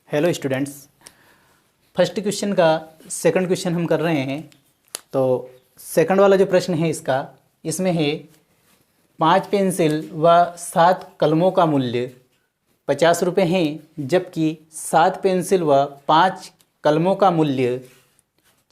Hello students, first question का second question हम कर रहे हैं। तो सेकंड वाला जो प्रश्न है इसमें है 5 पेंसिल व 7 कलमों का मूल्य 50 रुपये हैं, जबकि 7 पेंसिल व 5 कलमों का मूल्य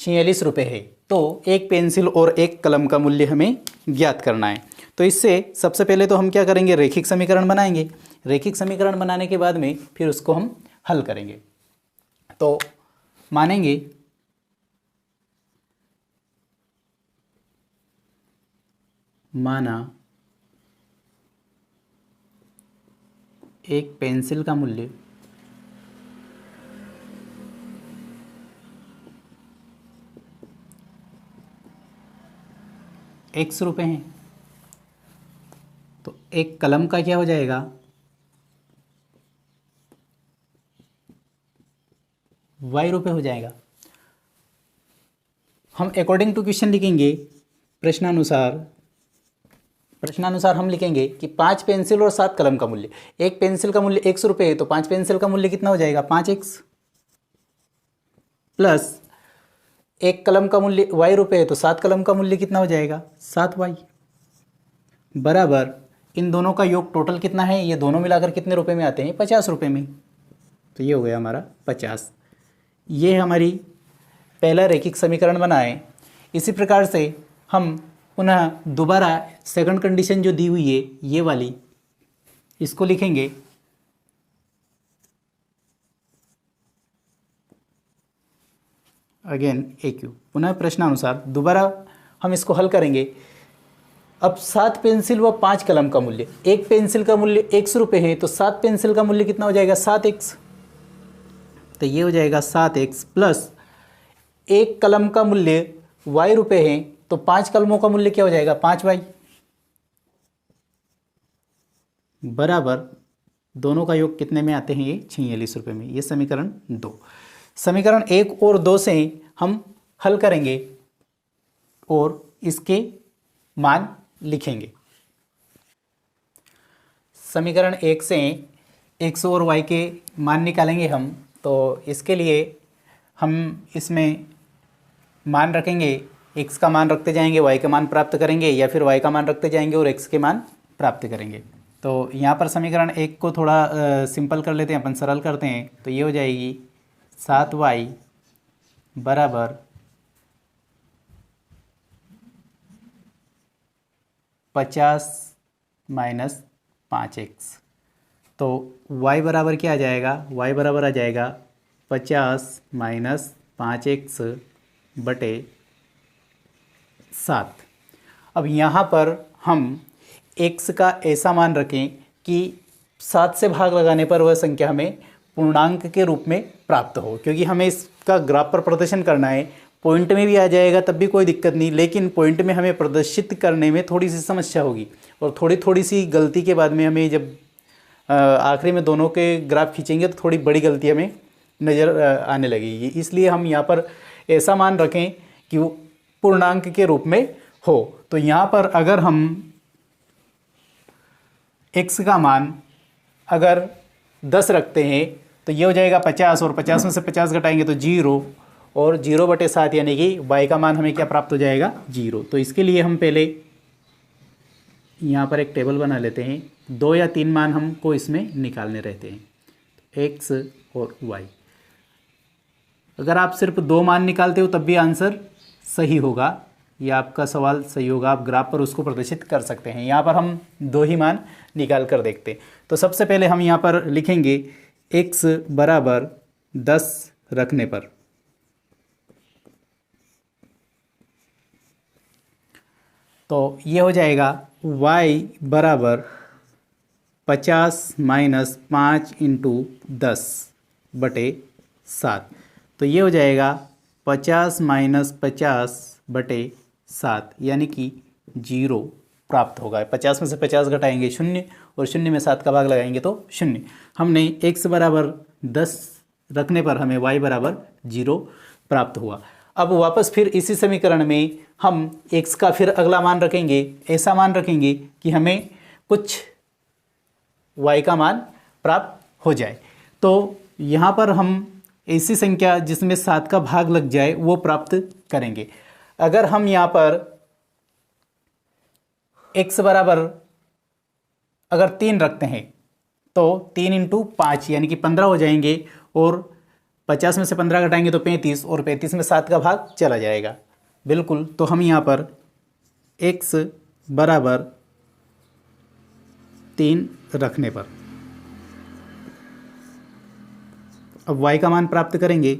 46 रुपये है। तो एक पेंसिल और एक कलम का मूल्य हमें ज्ञात करना है। तो इससे सबसे पहले तो हम क्या करेंगे, रैखिक समीकरण बनाएंगे। रैखिक समीकरण बनाने के बाद में फिर उसको हम हल करेंगे। तो मानेंगे माना एक पेंसिल का मूल्य x रुपये हैं, तो एक कलम का क्या हो जाएगा, y रुपये हो जाएगा। हम अकॉर्डिंग टू क्वेश्चन लिखेंगे, प्रश्नानुसार हम लिखेंगे कि 5 पेंसिल और 7 कलम का मूल्य। एक पेंसिल का मूल्य 100 रुपये है, तो 5 पेंसिल का मूल्य कितना हो जाएगा, 5x, प्लस एक कलम का मूल्य y रुपये है, तो 7 कलम का मूल्य कितना हो जाएगा, 7y, बराबर इन दोनों का योग टोटल कितना है, ये दोनों मिलाकर कितने रुपए में आते हैं, 50 रुपये में। तो ये हो गया हमारा 50। ये हमारी पहला रैखिक समीकरण बना है। इसी प्रकार से हम पुनः दोबारा सेकंड कंडीशन जो दी हुई है ये वाली, इसको लिखेंगे अगेन AQ। पुनः प्रश्नानुसार दोबारा हम इसको हल करेंगे। अब 7 पेंसिल व 5 कलम का मूल्य, एक पेंसिल का मूल्य 100 रुपये है, तो 7 पेंसिल का मूल्य कितना हो जाएगा, 7x। तो ये हो जाएगा 7x, प्लस एक कलम का मूल्य y रुपये है, तो 5 कलमों का मूल्य क्या हो जाएगा, 5y, बराबर दोनों का योग कितने में आते हैं, ये 46 रुपये में। ये समीकरण 2। समीकरण 1 और 2 से हम हल करेंगे और इसके मान लिखेंगे। समीकरण 1 से x और y के मान निकालेंगे हम। तो इसके लिए हम इसमें मान रखेंगे, x का मान रखते जाएंगे, y का मान प्राप्त करेंगे, या फिर y का मान रखते जाएंगे और x के मान प्राप्त करेंगे। तो यहाँ पर समीकरण 1 को थोड़ा सिंपल कर लेते हैं, अपन सरल करते हैं। तो ये हो जाएगी 7y बराबर 50 माइनस 5x। तो y बराबर क्या आ जाएगा, y बराबर आ जाएगा 50 माइनस 5x बटे 7। अब यहाँ पर हम x का ऐसा मान रखें कि 7 से भाग लगाने पर वह संख्या हमें पूर्णांक के रूप में प्राप्त हो, क्योंकि हमें इसका ग्राफ पर प्रदर्शन करना है। पॉइंट में भी आ जाएगा तब भी कोई दिक्कत नहीं, लेकिन पॉइंट में हमें प्रदर्शित करने में थोड़ी सी समस्या होगी, और थोड़ी सी गलती के बाद में हमें जब आखिरी में दोनों के ग्राफ खींचेंगे तो थोड़ी बड़ी गलती हमें नज़र आने लगेगी। इसलिए हम यहाँ पर ऐसा मान रखें कि वो पूर्णांक के रूप में हो। तो यहाँ पर अगर हम x का मान अगर 10 रखते हैं तो ये हो जाएगा 50, और 50 में से 50 घटाएंगे तो 0, और 0/7 यानी कि y का मान हमें क्या प्राप्त हो जाएगा, 0। तो इसके लिए हम पहले यहाँ पर एक टेबल बना लेते हैं। 2 या 3 मान हमको इसमें निकालने रहते हैं, x और y। अगर आप सिर्फ 2 मान निकालते हो तब भी आंसर सही होगा, या आपका सवाल सही होगा, आप ग्राफ पर उसको प्रदर्शित कर सकते हैं। यहाँ पर हम 2 ही मान निकाल कर देखते हैं। तो सबसे पहले हम यहाँ पर लिखेंगे x बराबर 10 रखने पर, तो ये हो जाएगा y बराबर 50 माइनस 5 इंटू 10 बटे 7। तो ये हो जाएगा 50 माइनस 50 बटे 7, यानी कि 0 प्राप्त होगा। 50 में से 50 घटाएंगे 0, और 0 में 7 का भाग लगाएंगे तो 0। हमने x बराबर 10 रखने पर हमें y बराबर 0 प्राप्त हुआ। अब वापस फिर इसी समीकरण में हम x का फिर अगला मान रखेंगे, ऐसा मान रखेंगे कि हमें कुछ y का मान प्राप्त हो जाए। तो यहाँ पर हम ऐसी संख्या जिसमें 7 का भाग लग जाए वो प्राप्त करेंगे। अगर हम यहाँ पर x बराबर अगर 3 रखते हैं तो 3 इंटू 5 यानी कि 15 हो जाएंगे, और 50 में से 15 घटाएंगे तो 35, और 35 में 7 का भाग चला जाएगा। बिल्कुल, तो हम यहाँ पर x बराबर 3 रखने पर अब y का मान प्राप्त करेंगे,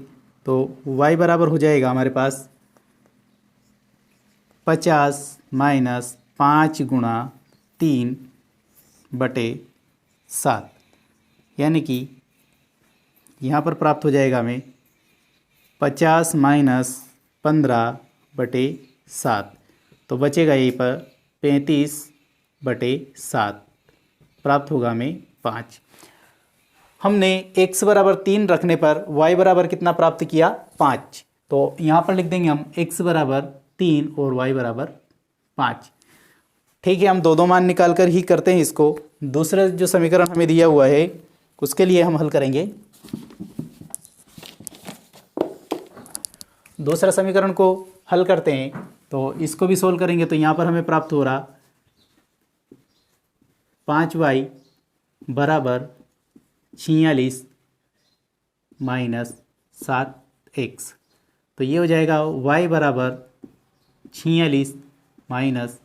तो y बराबर हो जाएगा हमारे पास 50 माइनस 5 गुणा 3 बटे 7, यानी कि यहाँ पर प्राप्त हो जाएगा हमें 50 माइनस 15 बटे 7, तो बचेगा यहीं पर 35 बटे 7, प्राप्त होगा हमें 5। हमने x बराबर 3 रखने पर y बराबर कितना प्राप्त किया? 5। तो यहाँ पर लिख देंगे हम x बराबर 3 और y बराबर 5। ठीक है, हम दो मान निकाल कर ही करते हैं इसको। दूसरा जो समीकरण हमें दिया हुआ है उसके लिए हम हल करेंगे। दूसरा समीकरण को हल करते हैं तो इसको भी सोल्व करेंगे, तो यहाँ पर हमें प्राप्त हो रहा 5y बराबर 46 माइनस 7x। तो ये हो जाएगा y बराबर 46 माइनस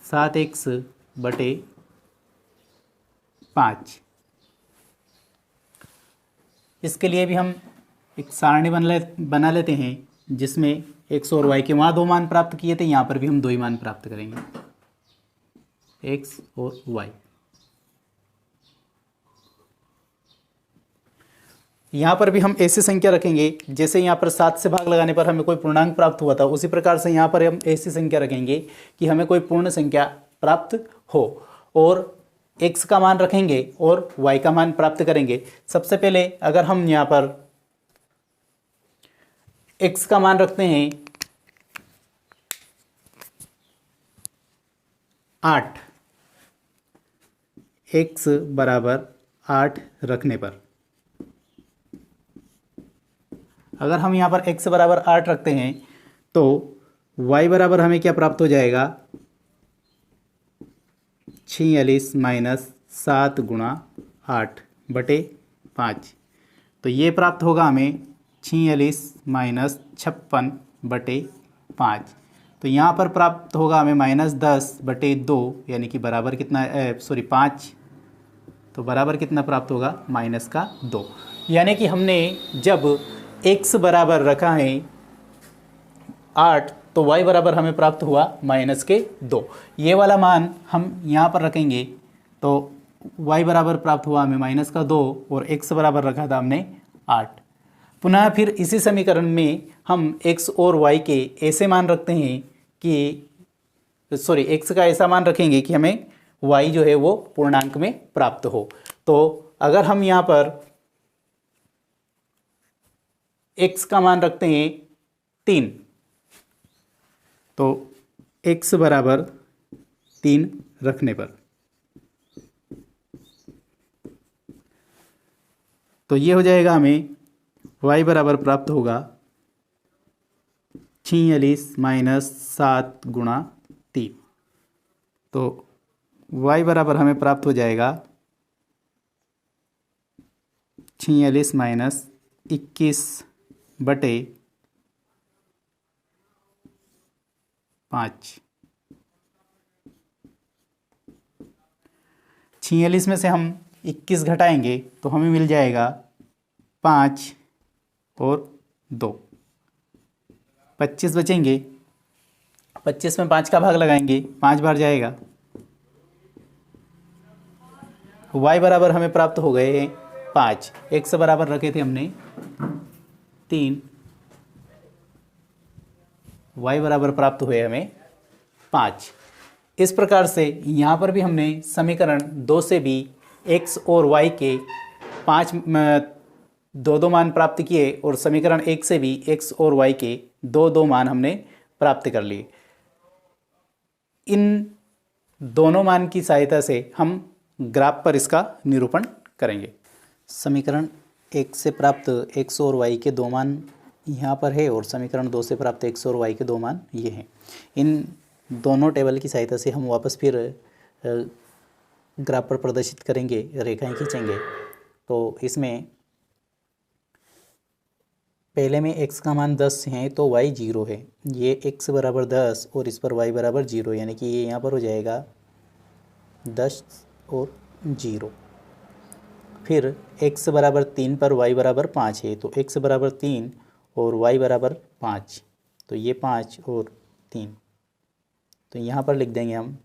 7x बटे 5। इसके लिए भी हम एक सारणी बना लेते हैं जिसमें x और y के वहाँ 2 मान प्राप्त किए थे, यहाँ पर भी हम 2 ही मान प्राप्त करेंगे, x और y। यहाँ पर भी हम ऐसी संख्या रखेंगे जैसे यहाँ पर 7 से भाग लगाने पर हमें कोई पूर्णांक प्राप्त हुआ था, उसी प्रकार से यहाँ पर हम ऐसी संख्या रखेंगे कि हमें कोई पूर्ण संख्या प्राप्त हो, और x का मान रखेंगे और y का मान प्राप्त करेंगे। सबसे पहले अगर हम यहाँ पर x का मान रखते हैं 8, x बराबर 8 रखने पर अगर हम यहाँ पर x बराबर 8 रखते हैं तो y बराबर हमें क्या प्राप्त हो जाएगा? 46 माइनस 7 गुणा 8 बटे 5। तो ये प्राप्त होगा हमें 46 माइनस 56 बटे 5। तो यहाँ पर प्राप्त होगा हमें माइनस 10 बटे 2, यानी कि बराबर कितना 5। तो बराबर कितना प्राप्त होगा? माइनस का 2। यानी कि हमने जब x बराबर रखा है 8 तो y बराबर हमें प्राप्त हुआ माइनस के 2। ये वाला मान हम यहाँ पर रखेंगे तो y बराबर प्राप्त हुआ हमें माइनस का 2, और x बराबर रखा था हमने 8। पुनः फिर इसी समीकरण में हम x और y के ऐसे मान रखते हैं कि x का ऐसा मान रखेंगे कि हमें y जो है वो पूर्णांक में प्राप्त हो। तो अगर हम यहाँ पर x का मान रखते हैं 3, तो x बराबर 3 रखने पर तो ये हो जाएगा हमें y बराबर प्राप्त होगा 46 माइनस 7 गुणा 3। तो y बराबर हमें प्राप्त हो जाएगा 46 माइनस 21 बटे 5। 46 में से हम 21 घटाएंगे तो हमें मिल जाएगा 5 और 2, 25 बचेंगे। 25 में 5 का भाग लगाएंगे, 5 बार जाएगा। y बराबर हमें प्राप्त हो गए हैं 5। x बराबर रखे थे हमने 3, y बराबर प्राप्त हुए हमें 5। इस प्रकार से यहाँ पर भी हमने समीकरण 2 से भी x और y के 5 दो मान प्राप्त किए, और समीकरण 1 से भी x और y के 2 मान हमने प्राप्त कर लिए। इन दोनों मान की सहायता से हम ग्राफ पर इसका निरूपण करेंगे। समीकरण 1 से प्राप्त x और y के दो मान यहाँ पर है और समीकरण 2 से प्राप्त x और y के दो मान ये हैं। इन दोनों टेबल की सहायता से हम वापस फिर ग्राफ पर प्रदर्शित करेंगे, रेखाएं खींचेंगे। तो इसमें पहले में x का मान 10 है तो y 0 है, ये x बराबर 10 और इस पर y बराबर 0, यानी कि ये यहाँ पर हो जाएगा 10 और 0। फिर x बराबर 3 पर y बराबर 5 है तो x बराबर 3 और y बराबर 5, तो ये 5 और 3, तो यहाँ पर लिख देंगे हम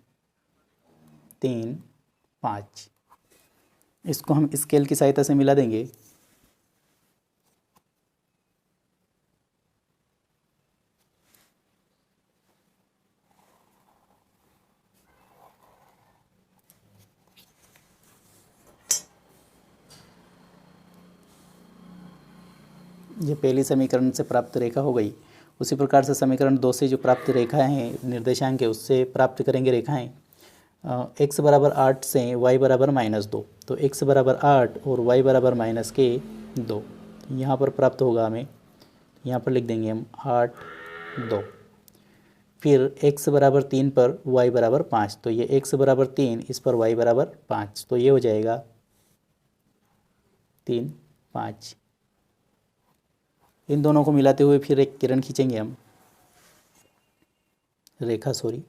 3 5। इसको हम स्केल की सहायता से मिला देंगे। ये पहली समीकरण से प्राप्त रेखा हो गई। उसी प्रकार से समीकरण 2 से जो प्राप्त रेखाएं हैं, निर्देशांक है, उससे प्राप्त करेंगे रेखाएं। x बराबर 8 से y बराबर -2, तो x बराबर 8 और y बराबर -2, यहाँ पर प्राप्त होगा हमें, यहाँ पर लिख देंगे हम 8 2। फिर x बराबर 3 पर y बराबर 5, तो ये x बराबर 3, इस पर y बराबर 5, तो ये हो जाएगा 3 5। इन दोनों को मिलाते हुए फिर एक किरण खींचेंगे हम, रेखा सॉरी।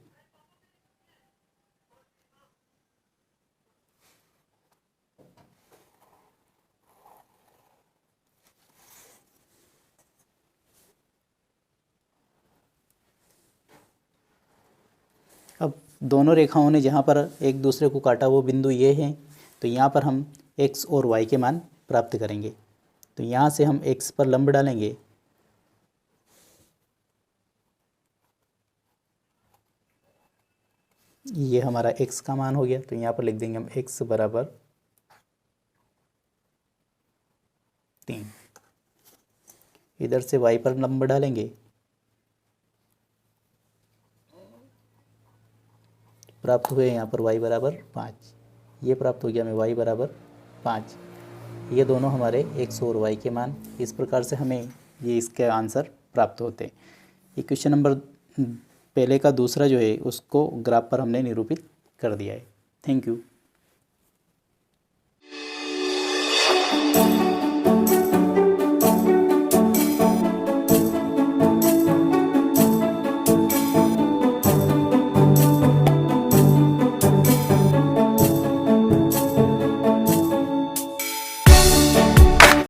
अब दोनों रेखाओं ने जहाँ पर एक दूसरे को काटा वो बिंदु ये है, तो यहाँ पर हम x और y के मान प्राप्त करेंगे। तो यहाँ से हम x पर लंब डालेंगे, ये हमारा x का मान हो गया, तो यहाँ पर लिख देंगे हम x बराबर 3। इधर से y पर लंब डालेंगे, प्राप्त हुए यहाँ पर y बराबर 5, ये प्राप्त हो गया हमें y बराबर 5। ये दोनों हमारे x और y के मान, इस प्रकार से हमें ये इसके आंसर प्राप्त होते हैं। ये क्वेश्चन नंबर पहले का दूसरा जो है उसको ग्राफ पर हमने निरूपित कर दिया है। Thank you.